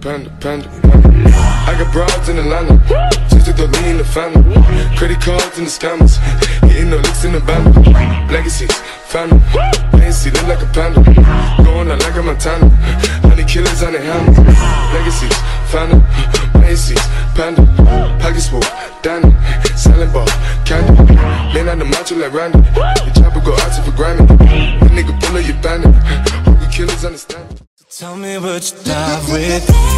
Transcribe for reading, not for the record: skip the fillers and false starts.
panda, panda, panda. I got broads in Atlanta, just to throw me in the family. Credit cards and the scammers, hitting no licks in the band. Legacies, family, fancy, look like a panda. Going out like a Montana, honey killers on the hammers. Legacies, family, fancies, panda. Pockets full, Danny, selling ball, candy. Man on the macho like Randy, the chopper go out to for Grammy. The nigga pull up your bandit, hungry killers understand. Tell me what you dive with.